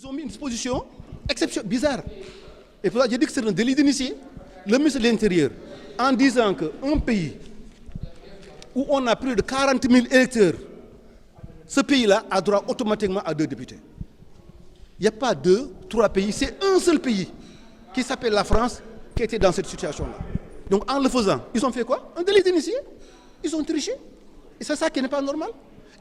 Ils ont mis une disposition exceptionnelle, bizarre. Et pour ça, j'ai dit que c'est un délit d'initié. Le ministre de l'Intérieur, en disant qu'un pays où on a plus de 40 000 électeurs, ce pays-là a droit automatiquement à 2 députés. Il n'y a pas 2, 3 pays, c'est un seul pays qui s'appelle la France qui était dans cette situation-là. Donc en le faisant, ils ont fait quoi? Un délit d'initié. Ils ont triché. Et c'est ça qui n'est pas normal.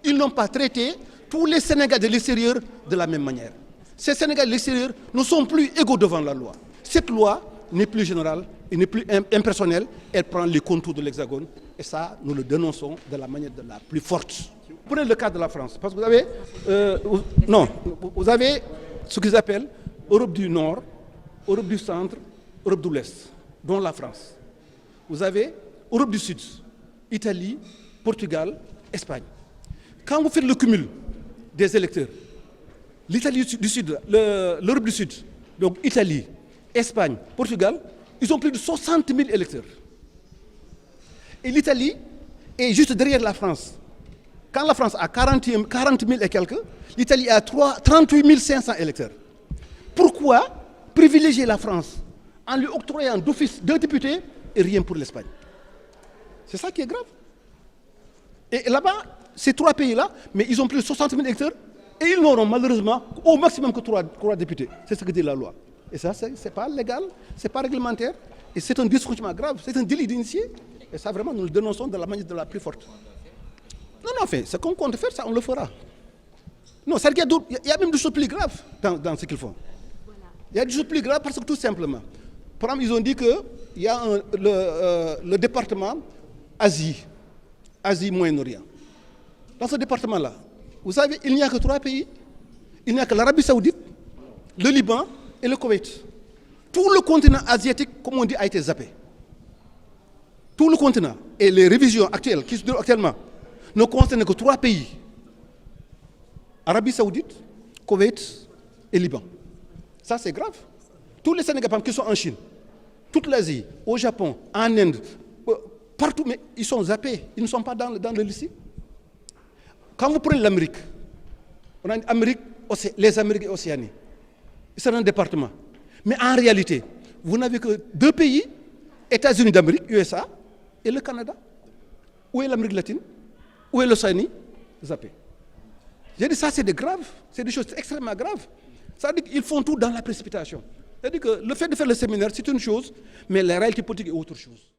Ils n'ont pas traité tous les Sénégalais de l'extérieur de la même manière. Ces Sénégalais de l'extérieur ne sont plus égaux devant la loi. Cette loi n'est plus générale et n'est plus impersonnelle. Elle prend les contours de l'Hexagone. Et ça, nous le dénonçons de la manière de la plus forte. Prenez le cas de la France. Parce que vous avez ce qu'ils appellent Europe du Nord, Europe du Centre, Europe de l'Ouest, dont la France. Vous avez Europe du Sud, Italie, Portugal, Espagne. Quand vous faites le cumul des électeurs, l'Italie du Sud, l'Europe du Sud, donc Italie, Espagne, Portugal, ils ont plus de 60 000 électeurs. Et l'Italie est juste derrière la France. Quand la France a 40 000 et quelques, l'Italie a 38 500 électeurs. Pourquoi privilégier la France en lui octroyant d'office 2 députés et rien pour l'Espagne? C'est ça qui est grave. Et là-bas, ces 3 pays-là, mais ils ont plus de 60 000 électeurs et ils n'auront malheureusement au maximum que 3 députés. C'est ce que dit la loi. Et ça, ce n'est pas légal, ce n'est pas réglementaire et c'est un dysfonctionnement grave, c'est un délit d'initié. Et ça, vraiment, nous le dénonçons de la manière de la plus forte. Non, enfin, ce qu'on compte faire, ça, on le fera. Non, c'est-à-dire qu'il y a même des choses plus graves dans ce qu'ils font. Il y a des choses plus graves parce que tout simplement, par exemple, ils ont dit qu'il y a le département Asie Moyen-Orient. Dans ce département-là, vous savez, il n'y a que 3 pays. Il n'y a que l'Arabie Saoudite, le Liban et le Koweït. Tout le continent asiatique, comme on dit, a été zappé. Tout le continent. Et les révisions actuelles, qui se déroulent actuellement, ne concernent que 3 pays. Arabie Saoudite, Koweït et Liban. Ça, c'est grave. Tous les Sénégalais qui sont en Chine, toute l'Asie, au Japon, en Inde, partout, mais ils sont zappés. Ils ne sont pas dans le lycée. Quand vous prenez l'Amérique, on a les Amériques et Océanie. C'est un département. Mais en réalité, vous n'avez que 2 pays, États-Unis d'Amérique, USA, et le Canada. Où est l'Amérique latine? Où est l'Océanie? Zappé. J'ai dit ça, c'est grave. C'est des choses extrêmement graves. Ça veut dire qu'ils font tout dans la précipitation. C'est-à-dire que le fait de faire le séminaire, c'est une chose, mais la réalité politique est autre chose.